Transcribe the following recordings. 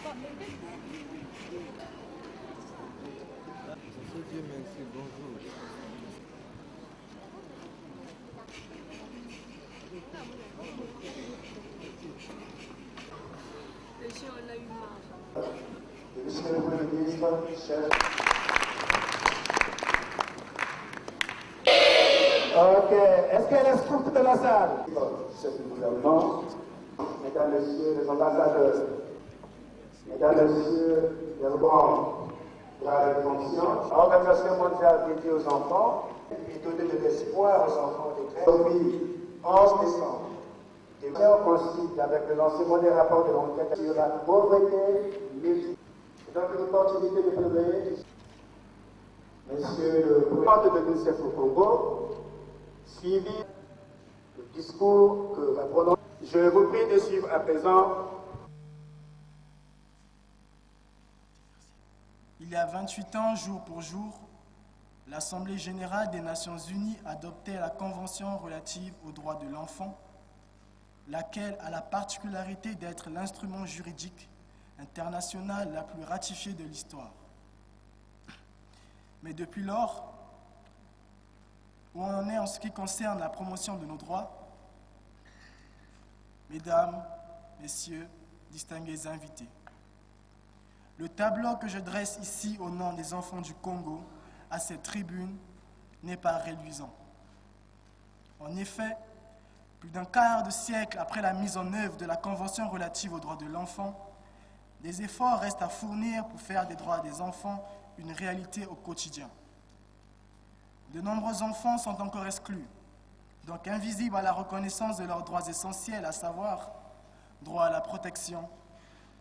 Dieu merci, bonjour. Monsieur, on a eu marre. Monsieur le Premier ministre, chef. Ok, est-ce qu'elle est sortie de la salle? Chef du gouvernement, mesdames, messieurs les ambassadeurs, mesdames, messieurs les membres de la fonction, l'Organisation mondiale dédiée aux enfants et donnée de l'espoir aux enfants depuis 11 décembre. Les mesures coïncident avec le lancement des rapports de l'enquête sur la pauvreté multiple. C'est donc une opportunité de plaider, Monsieur le président de l'UNICEF au Congo, suivi le discours que va prononcer. Je vous prie de suivre à présent. Il y a 28 ans, jour pour jour, l'Assemblée générale des Nations unies adoptait la Convention relative aux droits de l'enfant, laquelle a la particularité d'être l'instrument juridique international la plus ratifiée de l'histoire. Mais depuis lors, où on en est en ce qui concerne la promotion de nos droits, mesdames, messieurs, distingués invités, le tableau que je dresse ici au nom des enfants du Congo à cette tribune n'est pas réluisant. En effet, plus d'un quart de siècle après la mise en œuvre de la Convention relative aux droits de l'enfant, des efforts restent à fournir pour faire des droits des enfants une réalité au quotidien. De nombreux enfants sont encore exclus, donc invisibles à la reconnaissance de leurs droits essentiels, à savoir droit à la protection,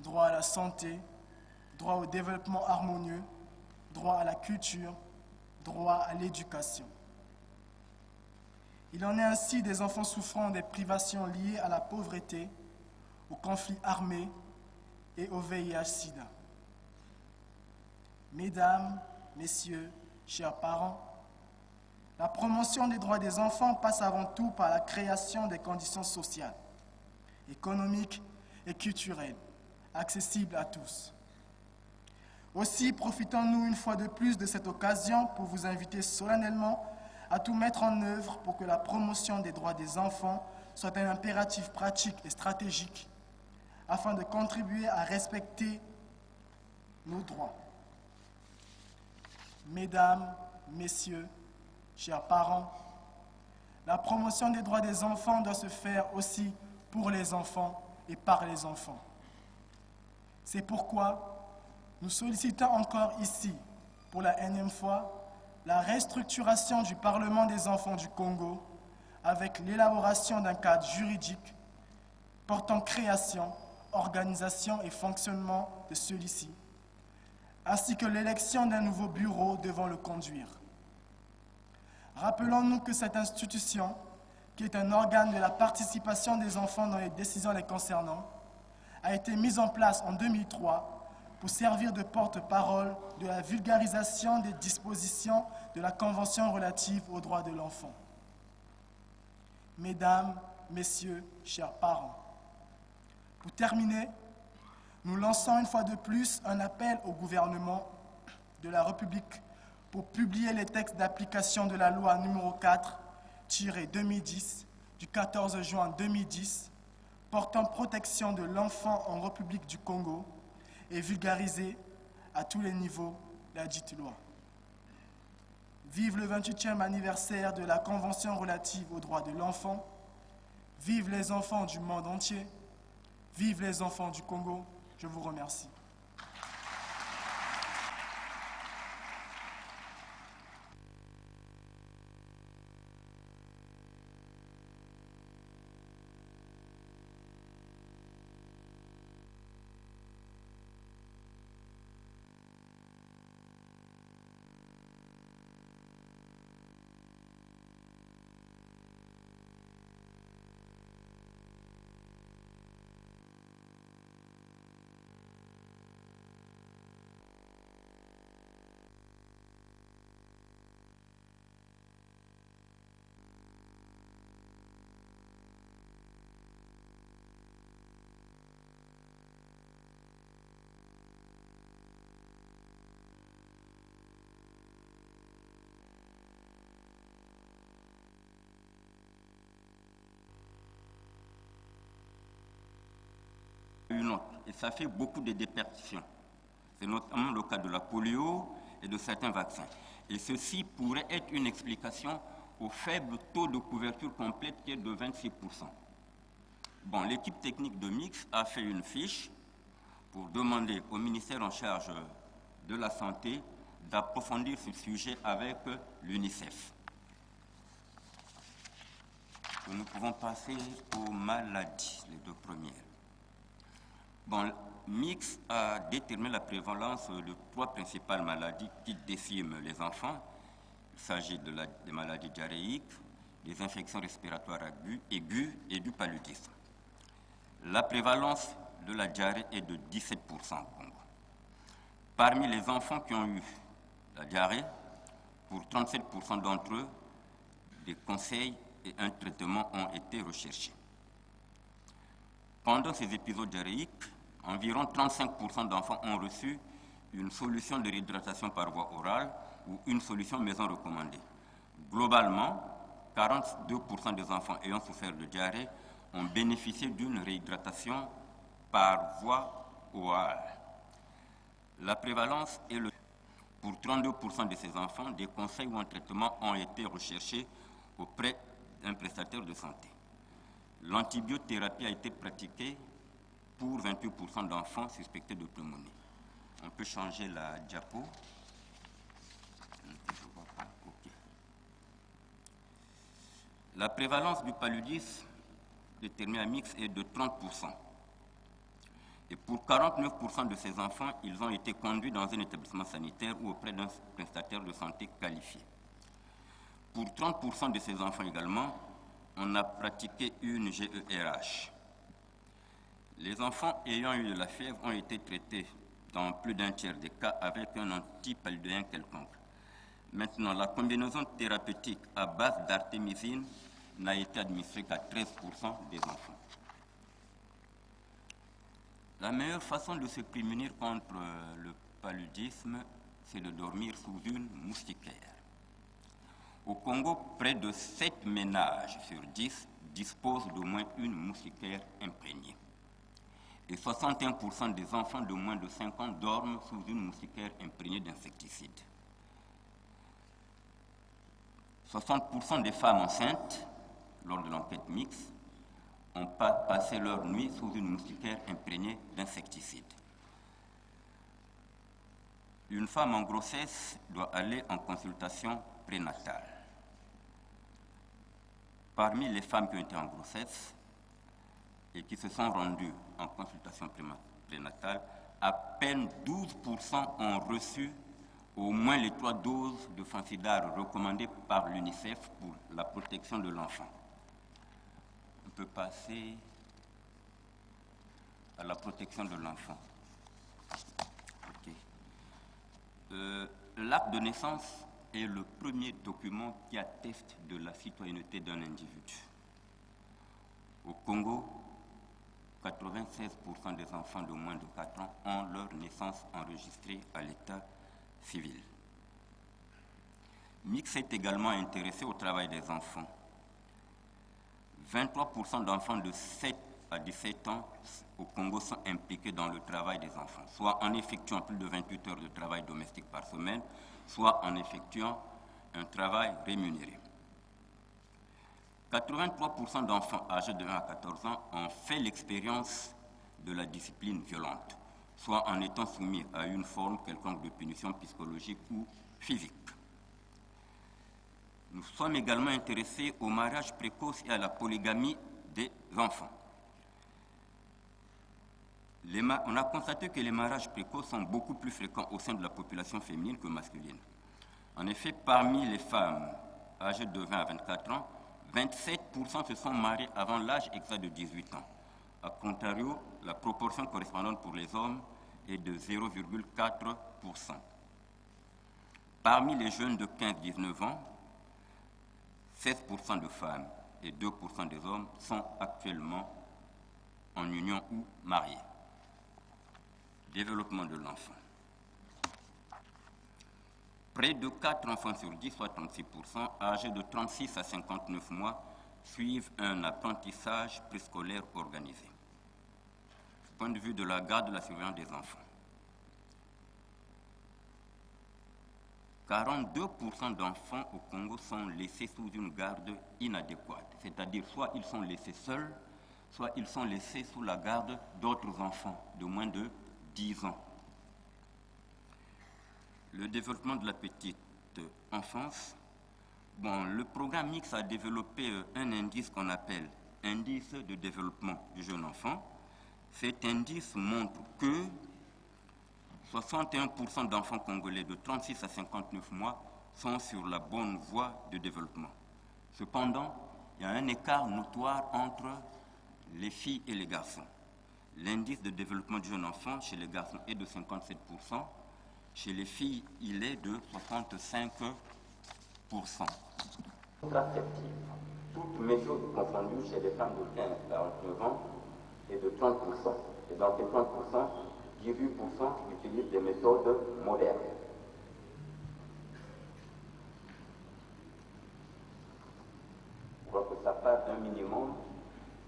droit à la santé, droit au développement harmonieux, droit à la culture, droit à l'éducation. Il en est ainsi des enfants souffrant des privations liées à la pauvreté, aux conflits armés et au VIH-Sida. Mesdames, messieurs, chers parents, la promotion des droits des enfants passe avant tout par la création des conditions sociales, économiques et culturelles accessibles à tous. Aussi, profitons-nous une fois de plus de cette occasion pour vous inviter solennellement à tout mettre en œuvre pour que la promotion des droits des enfants soit un impératif pratique et stratégique afin de contribuer à respecter nos droits. Mesdames, messieurs, chers parents, la promotion des droits des enfants doit se faire aussi pour les enfants et par les enfants. C'est pourquoi nous sollicitons encore ici, pour la énième fois, la restructuration du Parlement des enfants du Congo avec l'élaboration d'un cadre juridique portant création, organisation et fonctionnement de celui-ci, ainsi que l'élection d'un nouveau bureau devant le conduire. Rappelons-nous que cette institution, qui est un organe de la participation des enfants dans les décisions les concernant, a été mise en place en 2003 pour servir de porte-parole de la vulgarisation des dispositions de la Convention relative aux droits de l'enfant. Mesdames, messieurs, chers parents, pour terminer, nous lançons une fois de plus un appel au gouvernement de la République pour publier les textes d'application de la loi numéro 4-2010 du 14 juin 2010 portant protection de l'enfant en République du Congo et vulgariser à tous les niveaux la dite loi. Vive le 28e anniversaire de la Convention relative aux droits de l'enfant. Vive les enfants du monde entier. Vive les enfants du Congo. Je vous remercie. et ça fait beaucoup de déperditions. C'est notamment le cas de la polio et de certains vaccins. Et ceci pourrait être une explication au faible taux de couverture complète qui est de 26%. Bon, l'équipe technique de Mix a fait une fiche pour demander au ministère en charge de la Santé d'approfondir ce sujet avec l'UNICEF. Nous pouvons passer aux maladies, les deux premières. Bon, Mix a déterminé la prévalence de 3 principales maladies qui déciment les enfants. Il s'agit des maladies diarrhéiques, des infections respiratoires aiguës et du paludisme. La prévalence de la diarrhée est de 17% au Congo. Parmi les enfants qui ont eu la diarrhée, pour 37% d'entre eux, des conseils et un traitement ont été recherchés. Pendant ces épisodes diarrhéiques, environ 35% d'enfants ont reçu une solution de réhydratation par voie orale ou une solution maison recommandée. Globalement, 42% des enfants ayant souffert de diarrhée ont bénéficié d'une réhydratation par voie orale. La prévalence est pour 32% de ces enfants, des conseils ou un traitement ont été recherchés auprès d'un prestataire de santé. L'antibiothérapie a été pratiquée pour 28% d'enfants suspectés de pneumonie. On peut changer la diapo. Okay. La prévalence du paludisme déterminée à Mix est de 30%. Et pour 49% de ces enfants, ils ont été conduits dans un établissement sanitaire ou auprès d'un prestataire de santé qualifié. Pour 30% de ces enfants également, on a pratiqué une GERH. Les enfants ayant eu de la fièvre ont été traités dans plus d'un tiers des cas avec un antipaludéen quelconque. Maintenant, la combinaison thérapeutique à base d'artémisine n'a été administrée qu'à 13% des enfants. La meilleure façon de se prémunir contre le paludisme, c'est de dormir sous une moustiquaire. Au Congo, près de 7 ménages sur 10 disposent d'au moins une moustiquaire imprégnée. Et 61% des enfants de moins de 5 ans dorment sous une moustiquaire imprégnée d'insecticides. 60% des femmes enceintes, lors de l'enquête mixte, ont passé leur nuit sous une moustiquaire imprégnée d'insecticides. Une femme en grossesse doit aller en consultation prénatale. Parmi les femmes qui ont été en grossesse et qui se sont rendues en consultation prénatale, à peine 12% ont reçu au moins les 3 doses de fansidar recommandées par l'UNICEF pour la protection de l'enfant. On peut passer à la protection de l'enfant. Okay. L'acte de naissance est le premier document qui atteste de la citoyenneté d'un individu. Au Congo, 96% des enfants de moins de 4 ans ont leur naissance enregistrée à l'état civil. Mix est également intéressé au travail des enfants. 23% d'enfants de 7 à 17 ans au Congo sont impliqués dans le travail des enfants, soit en effectuant plus de 28 heures de travail domestique par semaine, soit en effectuant un travail rémunéré. 83% d'enfants âgés de 1 à 14 ans ont fait l'expérience de la discipline violente, soit en étant soumis à une forme quelconque de punition psychologique ou physique. Nous sommes également intéressés au mariage précoce et à la polygamie des enfants. On a constaté que les mariages précoces sont beaucoup plus fréquents au sein de la population féminine que masculine. En effet, parmi les femmes âgées de 20 à 24 ans, 27% se sont mariés avant l'âge exact de 18 ans. A contrario, la proportion correspondante pour les hommes est de 0,4%. Parmi les jeunes de 15-19 ans, 16% de femmes et 2% des hommes sont actuellement en union ou mariés. Développement de l'enfant. Près de 4 enfants sur 10, soit 36%, âgés de 36 à 59 mois, suivent un apprentissage préscolaire organisé. point de vue de la garde et de la surveillance des enfants. 42% d'enfants au Congo sont laissés sous une garde inadéquate, c'est-à-dire soit ils sont laissés seuls, soit ils sont laissés sous la garde d'autres enfants de moins de 10 ans. Le développement de la petite enfance, le programme Mix a développé un indice qu'on appelle indice de développement du jeune enfant. Cet indice montre que 61% d'enfants congolais de 36 à 59 mois sont sur la bonne voie de développement. Cependant, il y a un écart notoire entre les filles et les garçons. L'indice de développement du jeune enfant chez les garçons est de 57%, chez les filles, il est de 65%. Contraceptive, toutes méthodes confondues chez les femmes de 15 à 49 ans est de 30%. Et dans ces 30%, 18% utilisent des méthodes modernes. Je crois que ça passe d'un minimum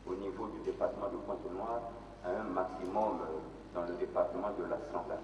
au niveau du département de Pointe-Noire à un maximum dans le département de la Centrale.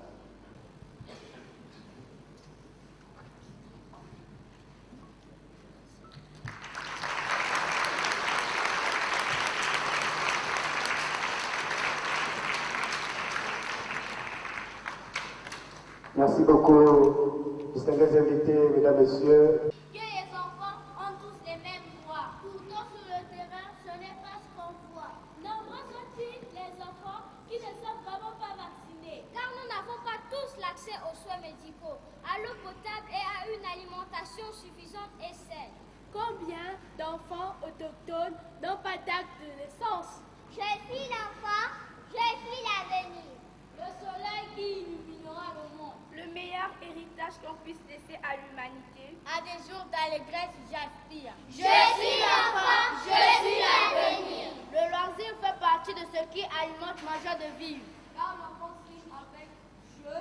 Merci beaucoup, distingués invités, mesdames, messieurs. Que les enfants ont tous les mêmes droits. Pourtant, sur le terrain, ce n'est pas ce qu'on voit. Nombreux sont-ils les enfants qui ne sont vraiment pas vaccinés. Car nous n'avons pas tous l'accès aux soins médicaux, à l'eau potable et à une alimentation suffisante et saine. Combien d'enfants autochtones n'ont pas d'acte de naissance? Je suis l'enfant, je suis l'avenir. Le soleil qui illuminera le monde. Le meilleur héritage qu'on puisse laisser à l'humanité. À des jours d'allégresse, j'aspire. Je suis l'enfant, je suis l'avenir. Le loisir fait partie de ce qui alimente ma joie de vivre. Car l'enfant signe avec jeu,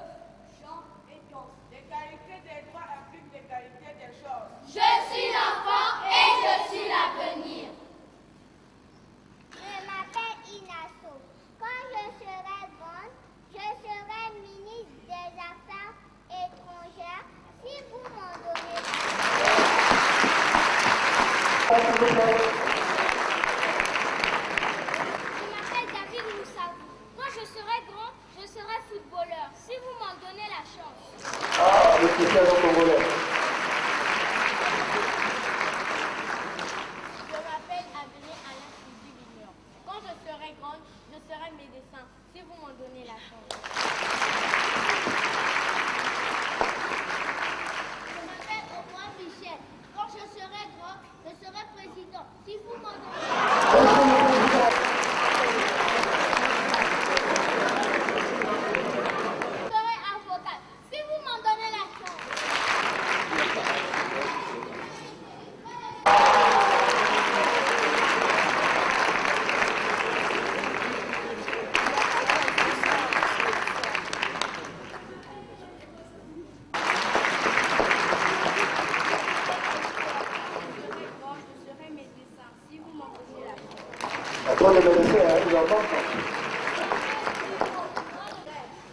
chant et danse. L'égalité des droits implique l'égalité des choses. Je suis l'enfant et je suis l'avenir. Je m'appelle Inasso. Quand je serai grande, je serai ministre des Affaires étrangères si vous m'en donnez la Je m'appelle David Moussavou. Quand je serai grand, je serai footballeur si vous m'en donnez la chance. Ah, le spécial congolais. Je m'appelle Adeline Alain Sidi Vignon. Quand je serai grande, je serai médecin si vous m'en donnez la chance. Je m'appelle Omar Michel. Quand je serai grand, je serai président si vous m'en donnez la chance. Je serai avocat si vous m'en donnez la chance. Je serai médecin si vous m'en donnez la chance. Après le médecin, il en manque.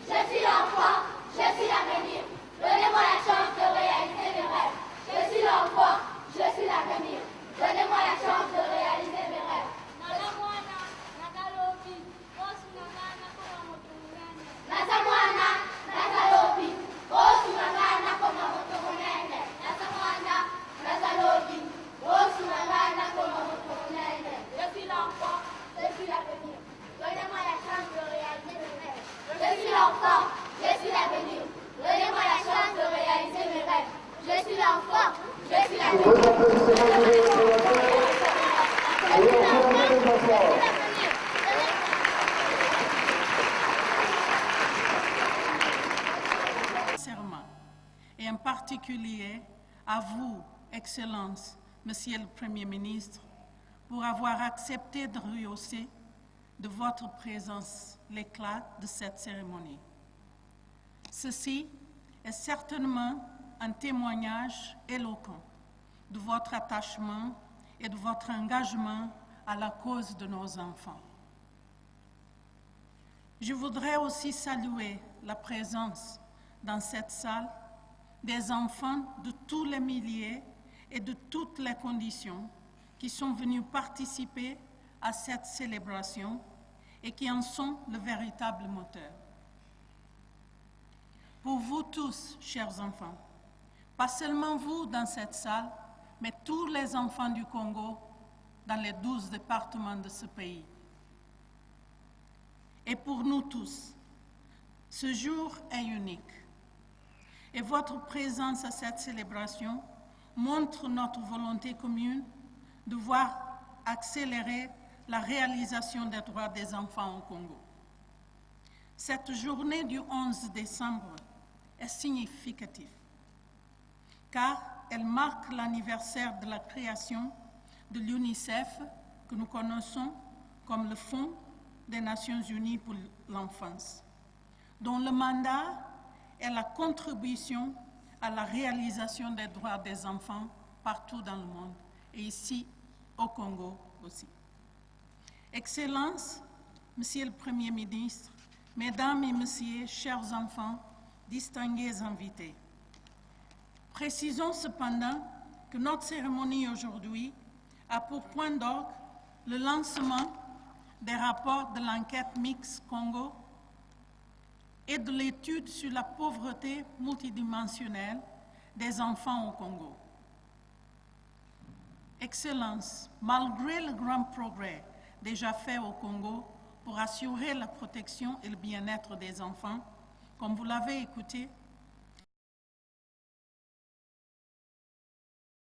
Je suis l'enfant, je suis l'avenir. Donnez-moi la chance de réaliser mes rêves. Je suis l'enfant, je suis l'avenir. Donnez-moi la chance de réaliser mes rêves. Nazamwana, Nazalobi, Osunangana koma motungunene. Nazamwana, Nazalobi, Osunangana koma motungunene. Nazamwana, Nazalobi, Osunangana koma motungunene. Je suis l'enfant, je suis l'avenir. Donnez-moi la chance de réaliser mes rêves. Je suis l'enfant, je suis l'avenir. Donnez-moi la chance de réaliser mes rêves. Je suis l'enfant, je suis l'avenir. Vos applaudissements, vous les présentez. Et encouragez les enfants. Serment, et en particulier à vous, Excellence, Monsieur le Premier ministre, pour avoir accepté de rehausser de votre présence l'éclat de cette cérémonie. Ceci est certainement un témoignage éloquent de votre attachement et de votre engagement à la cause de nos enfants. Je voudrais aussi saluer la présence dans cette salle des enfants de tous les milieux et de toutes les conditions qui sont venus participer à cette célébration et qui en sont le véritable moteur. Pour vous tous, chers enfants, pas seulement vous dans cette salle, mais tous les enfants du Congo dans les 12 départements de ce pays. Et pour nous tous, ce jour est unique. Et votre présence à cette célébration montre notre volonté commune de voir accélérer la réalisation des droits des enfants au Congo. Cette journée du 11 décembre est significative, car elle marque l'anniversaire de la création de l'UNICEF, que nous connaissons comme le Fonds des Nations Unies pour l'enfance, dont le mandat est la contribution à la réalisation des droits des enfants partout dans le monde, et ici au Congo aussi. Excellences, Monsieur le Premier ministre, Mesdames et Messieurs, chers enfants, distingués invités, précisons cependant que notre cérémonie aujourd'hui a pour point d'orgue le lancement des rapports de l'enquête mixte Congo et de l'étude sur la pauvreté multidimensionnelle des enfants au Congo. Excellences, malgré le grand progrès déjà fait au Congo pour assurer la protection et le bien-être des enfants, comme vous l'avez écouté,